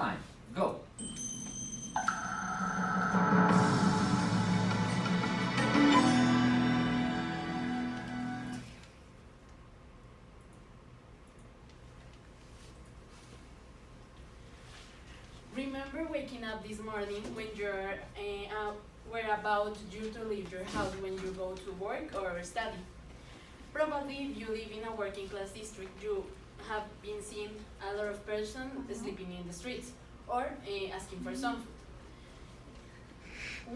time. Go. Remember waking up this morning when were about you to leave your house when you go to work or study. Probably if you live in a working class district, you have been seeing a lot of persons sleeping in the streets or asking for some food.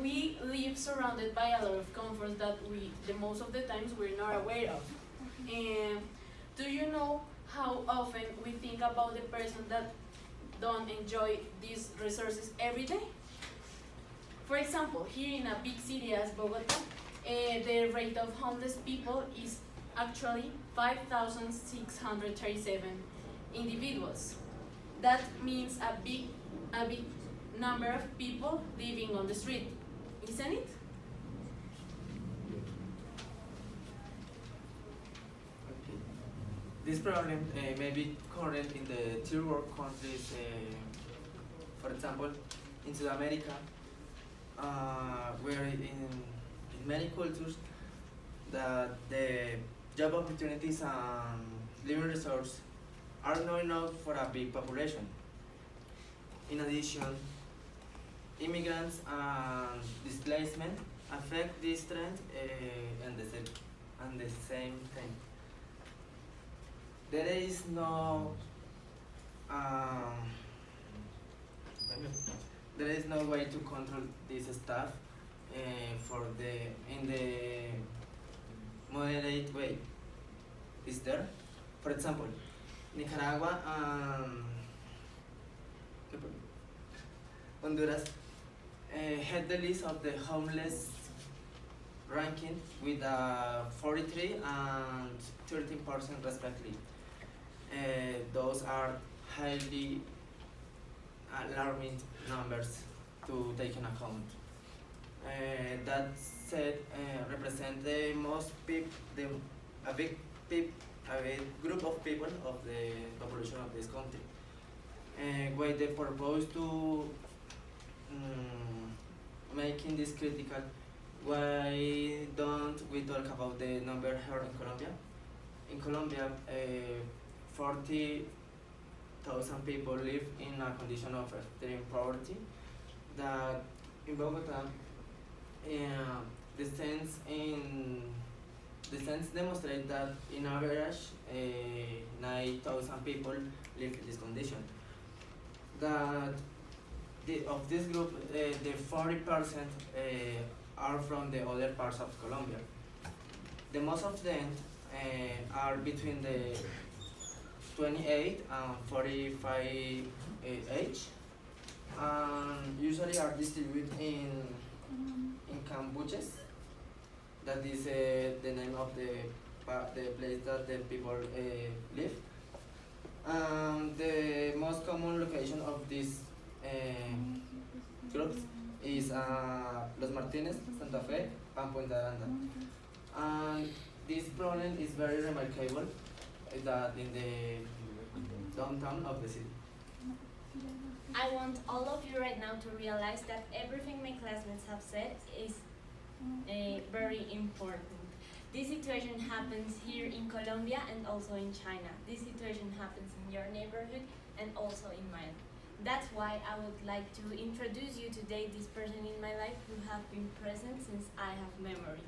We live surrounded by a lot of comforts that the most of the times, we're not aware of. And do you know how often we think about the person that don't enjoy these resources every day? For example, here in a big city as Bogota, the rate of homeless people is actually 5,637 individuals. That means a big number of people living on the street, isn't it? Okay. This problem may be current in the third world countries, for example, in South America, where in many cultures that the job opportunities and living resources are not enough for a big population. In addition, immigrants and displacement affect this trend and the same thing. There is no um, there is no way to control this stuff for the in the moderate way. Is there? For example, Nicaragua and Honduras had the list of the homeless ranking with 43 and 13% respectively. Those are highly alarming numbers to take in account. That said, represent the most a big a big group of people of the population of this country. Why they propose to making this critical? Why don't we talk about the number here in Colombia? In Colombia, 40,000 people live in a condition of extreme poverty. That in Bogota, the census demonstrate that in average 9,000 people live in this condition. That of this group, the 40% are from the other parts of Colombia. The most of them are between the 28 and 45 age, and usually are distributed in campuches. That is the name of the place that the people live. The most common location of these groups is Los Martínez, Santa Fe, and Puente Aranda. And this problem is very remarkable that in the downtown of the city. I want all of you right now to realize that everything my classmates have said is very important. This situation happens here in Colombia and also in China. This situation happens in your neighborhood and also in mine. That's why I would like to introduce you today this person in my life who have been present since I have memory.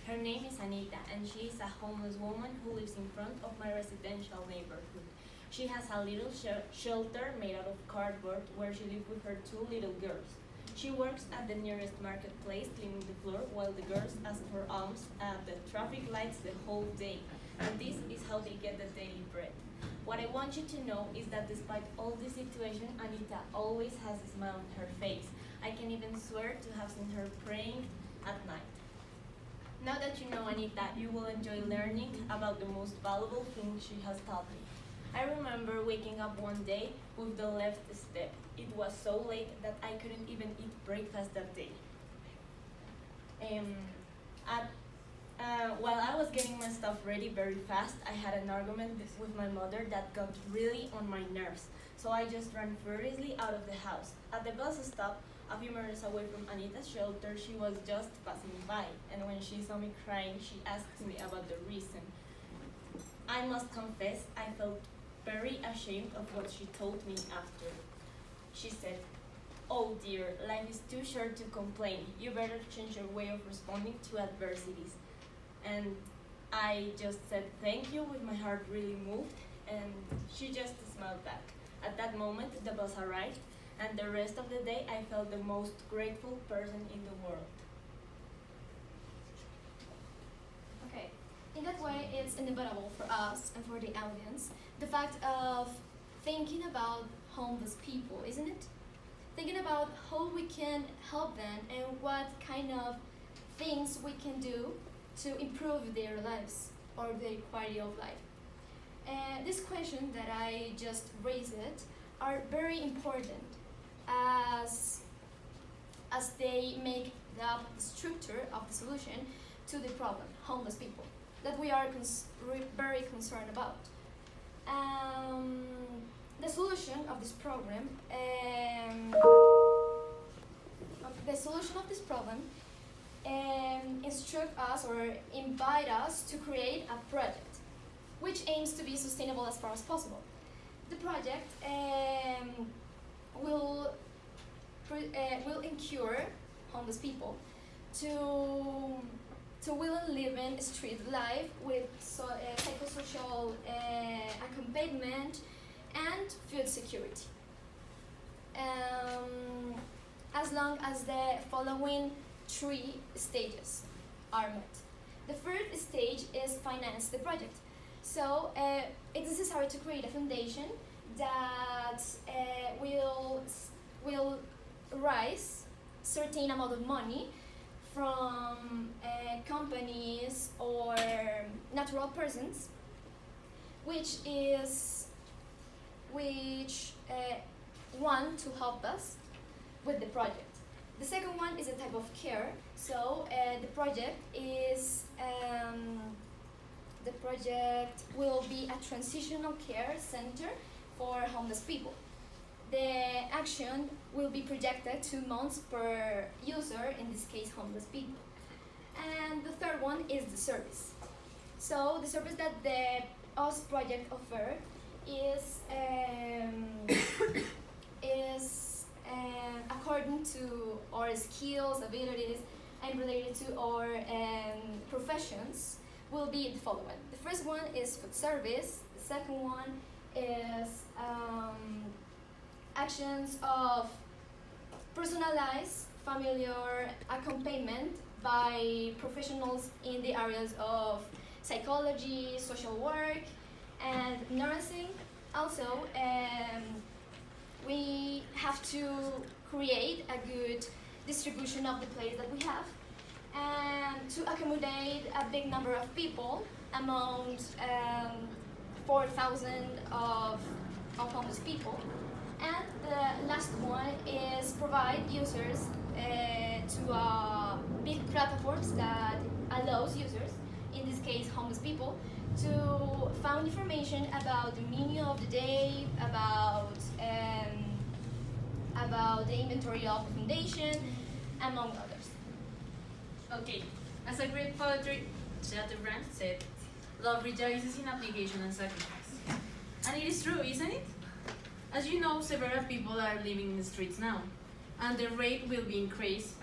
Her name is Anita, and she is a homeless woman who lives in front of my residential neighborhood. She has a little shelter made out of cardboard where she lives with her two little girls. She works at the nearest marketplace cleaning the floor while the girls ask for alms at the traffic lights the whole day. And this is how they get the daily bread. What I want you to know is that despite all this situation, Anita always has a smile on her face. I can even swear to have seen her praying at night. Now that you know Anita, you will enjoy learning about the most valuable thing she has taught me. I remember waking up one day with the left step. It was so late that I couldn't even eat breakfast that day. While I was getting my stuff ready very fast, I had an argument with my mother that got really on my nerves. So I just ran furiously out of the house. At the bus stop, a few meters away from Anita's shelter, she was just passing by. And when she saw me crying, she asked me about the reason. I must confess, I felt very ashamed of what she told me after. She said, "Oh dear, life is too short to complain. You better change your way of responding to adversities." And I just said thank you with my heart really moved, and she just smiled back. At that moment, the bus arrived, and the rest of the day I felt the most grateful person in the world. Okay, in that way, it's inevitable for us and for the audience the fact of thinking about homeless people, isn't it? Thinking about how we can help them and what kind of things we can do to improve their lives or their quality of life. This question that I just raised are very important as they make up the structure of the solution to the problem, homeless people, that we are very concerned about. The solution of this problem, instruct us or invite us to create a project which aims to be sustainable as far as possible. The project will encourage homeless people to will live in street life with psychosocial accompaniment and food security. As long as the following 3 stages are met. The first stage is finance the project. So it is necessary to create a foundation that will raise certain amount of money from companies or natural persons, which want to help us with the project. The second one is a type of care. So the project will be a transitional care center for homeless people. The action will be projected 2 months per user, in this case homeless people. And the third one is the service. So the service that the US project offer is according to our skills, abilities, and related to our professions will be the following. The first one is food service. The second one is actions of personalized familiar accompaniment by professionals in the areas of psychology, social work, and nursing. Also, we have to create a good distribution of the place that we have and to accommodate a big number of people, among 4,000 of homeless people. And the last one is provide users to big platforms that allows users, in this case homeless people, to find information about the menu of the day, about the inventory of the foundation, among others. Okay, as a great poetry, Chateaubriand said, love rejoices in application and sacrifice. And it is true, isn't it? As you know, several people are living in the streets now, and the rate will be increase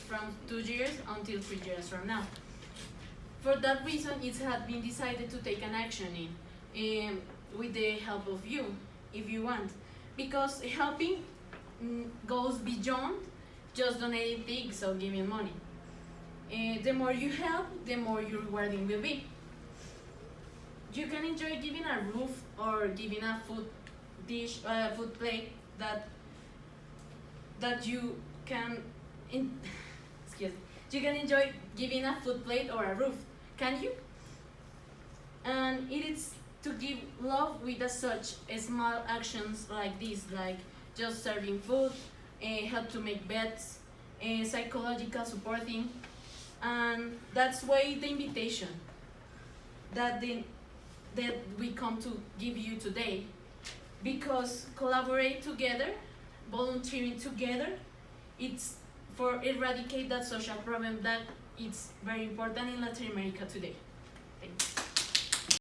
from 2 years until 3 years from now. For that reason, it has been decided to take an action with the help of you, if you want, because helping goes beyond just donating things or giving money. The more you help, the more your rewarding will be. You can enjoy giving a roof or giving a food plate that you can you can enjoy giving a food plate or a roof, can you? And it is to give love with such small actions like this, like just serving food, help to make beds, psychological supporting, And that's why the invitation that we come to give you today, because collaborate together, volunteering together, it's for eradicate that social problem that it's very important in Latin America today. Thank you.